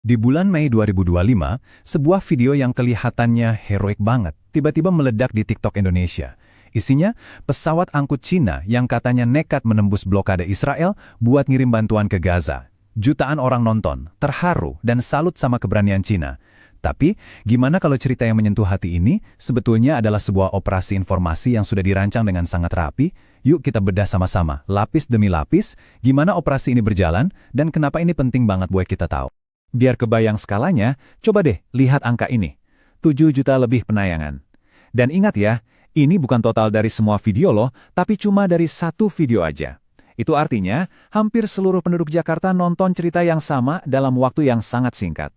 Di bulan Mei 2025, sebuah video yang kelihatannya heroik banget tiba-tiba meledak di TikTok Indonesia. Isinya, pesawat angkut Cina yang katanya nekat menembus blokade Israel buat ngirim bantuan ke Gaza. Jutaan orang nonton, terharu, dan salut sama keberanian Cina. Tapi, gimana kalau cerita yang menyentuh hati ini sebetulnya adalah sebuah operasi informasi yang sudah dirancang dengan sangat rapi? Yuk kita bedah sama-sama, lapis demi lapis, gimana operasi ini berjalan, dan kenapa ini penting banget buat kita tahu. Biar kebayang skalanya, coba deh lihat angka ini. 7 juta lebih penayangan. Dan ingat ya, ini bukan total dari semua video loh, tapi cuma dari satu video aja. Itu artinya, hampir seluruh penduduk Jakarta nonton cerita yang sama dalam waktu yang sangat singkat.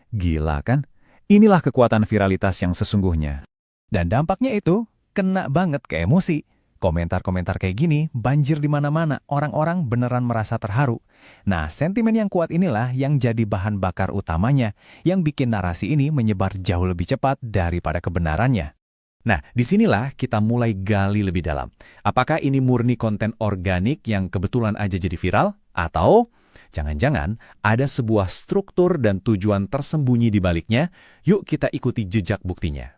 Gila kan? Inilah kekuatan viralitas yang sesungguhnya. Dan dampaknya itu, kena banget ke emosi. Komentar-komentar kayak gini banjir di mana-mana, orang-orang beneran merasa terharu. Nah, sentimen yang kuat inilah yang jadi bahan bakar utamanya, yang bikin narasi ini menyebar jauh lebih cepat daripada kebenarannya. Nah, disinilah kita mulai gali lebih dalam. Apakah ini murni konten organik yang kebetulan aja jadi viral? Atau jangan-jangan ada sebuah struktur dan tujuan tersembunyi di baliknya? Yuk kita ikuti jejak buktinya.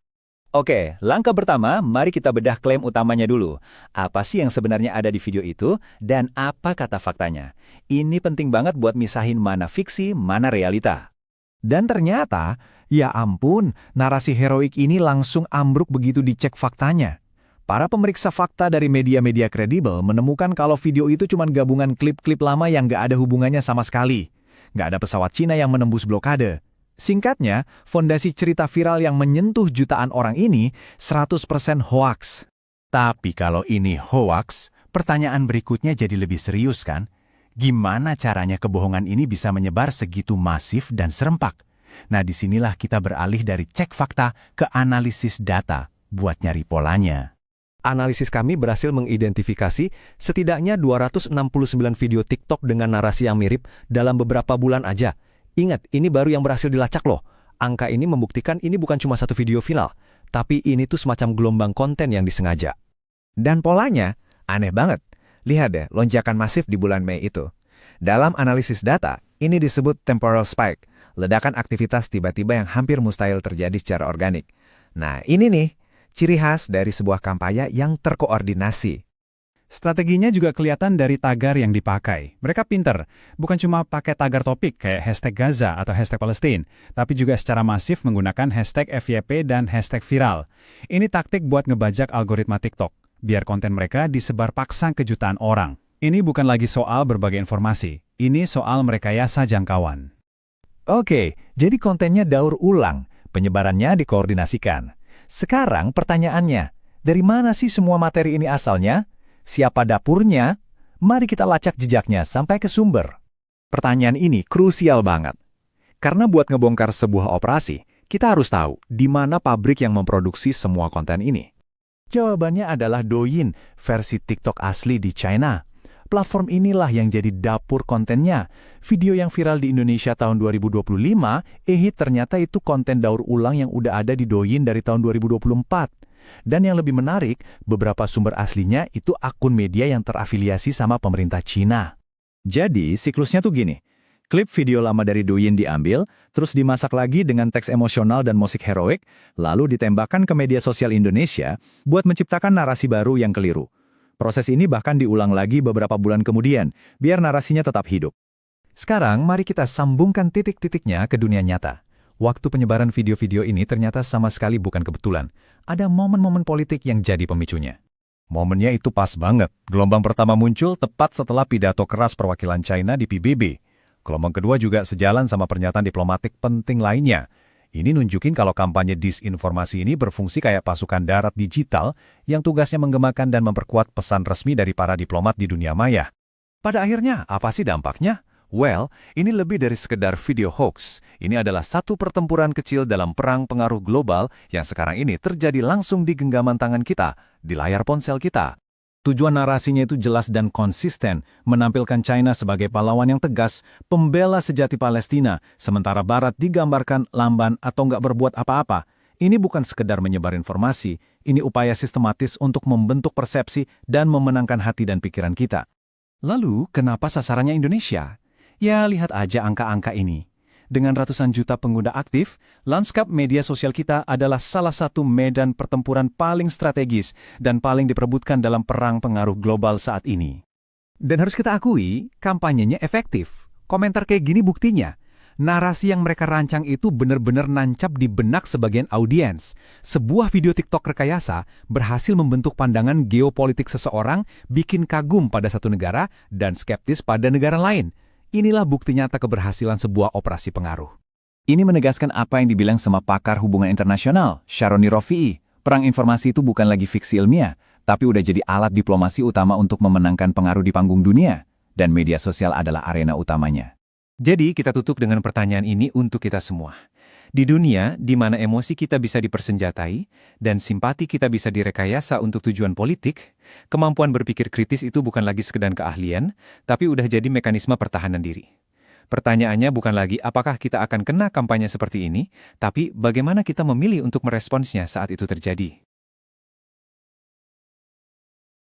Oke, langkah pertama, mari kita bedah klaim utamanya dulu. Apa sih yang sebenarnya ada di video itu, dan apa kata faktanya? Ini penting banget buat misahin mana fiksi, mana realita. Dan ternyata, ya ampun, narasi heroik ini langsung ambruk begitu dicek faktanya. Para pemeriksa fakta dari media-media kredibel menemukan kalau video itu cuma gabungan klip-klip lama yang nggak ada hubungannya sama sekali. Nggak ada pesawat Cina yang menembus blokade. Singkatnya, fondasi cerita viral yang menyentuh jutaan orang ini 100% hoaks. Tapi kalau ini hoaks, pertanyaan berikutnya jadi lebih serius kan? Gimana caranya kebohongan ini bisa menyebar segitu masif dan serempak? Nah, disinilah kita beralih dari cek fakta ke analisis data buat nyari polanya. Analisis kami berhasil mengidentifikasi setidaknya 269 video TikTok dengan narasi yang mirip dalam beberapa bulan aja. Ingat, ini baru yang berhasil dilacak loh. Angka ini membuktikan ini bukan cuma satu video viral, tapi ini tuh semacam gelombang konten yang disengaja. Dan polanya, aneh banget. Lihat deh, lonjakan masif di bulan Mei itu. Dalam analisis data, ini disebut temporal spike, ledakan aktivitas tiba-tiba yang hampir mustahil terjadi secara organik. Nah, ini nih, ciri khas dari sebuah kampanye yang terkoordinasi. Strateginya juga kelihatan dari tagar yang dipakai. Mereka pinter, bukan cuma pakai tagar topik kayak hashtag Gaza atau hashtag Palestina, tapi juga secara masif menggunakan hashtag FYP dan hashtag viral. Ini taktik buat ngebajak algoritma TikTok, biar konten mereka disebar paksa ke jutaan orang. Ini bukan lagi soal berbagai informasi, ini soal merekayasa jangkauan. Oke, jadi kontennya daur ulang, penyebarannya dikoordinasikan. Sekarang pertanyaannya, dari mana sih semua materi ini asalnya? Siapa dapurnya? Mari kita lacak jejaknya sampai ke sumber. Pertanyaan ini krusial banget. Karena buat ngebongkar sebuah operasi, kita harus tahu di mana pabrik yang memproduksi semua konten ini. Jawabannya adalah Douyin, versi TikTok asli di China. Platform inilah yang jadi dapur kontennya. Video yang viral di Indonesia tahun 2025, ternyata itu konten daur ulang yang udah ada di Douyin dari tahun 2024. Dan yang lebih menarik, beberapa sumber aslinya itu akun media yang terafiliasi sama pemerintah Cina. Jadi, siklusnya tuh gini. Klip video lama dari Douyin diambil, terus dimasak lagi dengan teks emosional dan musik heroik, lalu ditembakkan ke media sosial Indonesia buat menciptakan narasi baru yang keliru. Proses ini bahkan diulang lagi beberapa bulan kemudian, biar narasinya tetap hidup. Sekarang, mari kita sambungkan titik-titiknya ke dunia nyata. Waktu penyebaran video-video ini ternyata sama sekali bukan kebetulan. Ada momen-momen politik yang jadi pemicunya. Momennya itu pas banget. Gelombang pertama muncul tepat setelah pidato keras perwakilan China di PBB. Gelombang kedua juga sejalan sama pernyataan diplomatik penting lainnya. Ini nunjukin kalau kampanye disinformasi ini berfungsi kayak pasukan darat digital yang tugasnya menggemakan dan memperkuat pesan resmi dari para diplomat di dunia maya. Pada akhirnya, apa sih dampaknya? Well, ini lebih dari sekedar video hoax. Ini adalah satu pertempuran kecil dalam perang pengaruh global yang sekarang ini terjadi langsung di genggaman tangan kita, di layar ponsel kita. Tujuan narasinya itu jelas dan konsisten, menampilkan China sebagai pahlawan yang tegas, pembela sejati Palestina, sementara Barat digambarkan lamban atau nggak berbuat apa-apa. Ini bukan sekedar menyebar informasi, ini upaya sistematis untuk membentuk persepsi dan memenangkan hati dan pikiran kita. Lalu, kenapa sasarannya Indonesia? Ya, lihat aja angka-angka ini. Dengan ratusan juta pengguna aktif, lanskap media sosial kita adalah salah satu medan pertempuran paling strategis dan paling diperebutkan dalam perang pengaruh global saat ini. Dan harus kita akui, kampanyenya efektif. Komentar kayak gini buktinya. Narasi yang mereka rancang itu benar-benar nancap di benak sebagian audiens. Sebuah video TikTok rekayasa berhasil membentuk pandangan geopolitik seseorang, bikin kagum pada satu negara dan skeptis pada negara lain. Inilah bukti nyata keberhasilan sebuah operasi pengaruh. Ini menegaskan apa yang dibilang sama pakar hubungan internasional, Sharoni Rofi'i. Perang informasi itu bukan lagi fiksi ilmiah, tapi udah jadi alat diplomasi utama untuk memenangkan pengaruh di panggung dunia. Dan media sosial adalah arena utamanya. Jadi kita tutup dengan pertanyaan ini untuk kita semua. Di dunia di mana emosi kita bisa dipersenjatai dan simpati kita bisa direkayasa untuk tujuan politik, kemampuan berpikir kritis itu bukan lagi sekedar keahlian, tapi udah jadi mekanisme pertahanan diri. Pertanyaannya bukan lagi apakah kita akan kena kampanye seperti ini, tapi bagaimana kita memilih untuk meresponsnya saat itu terjadi.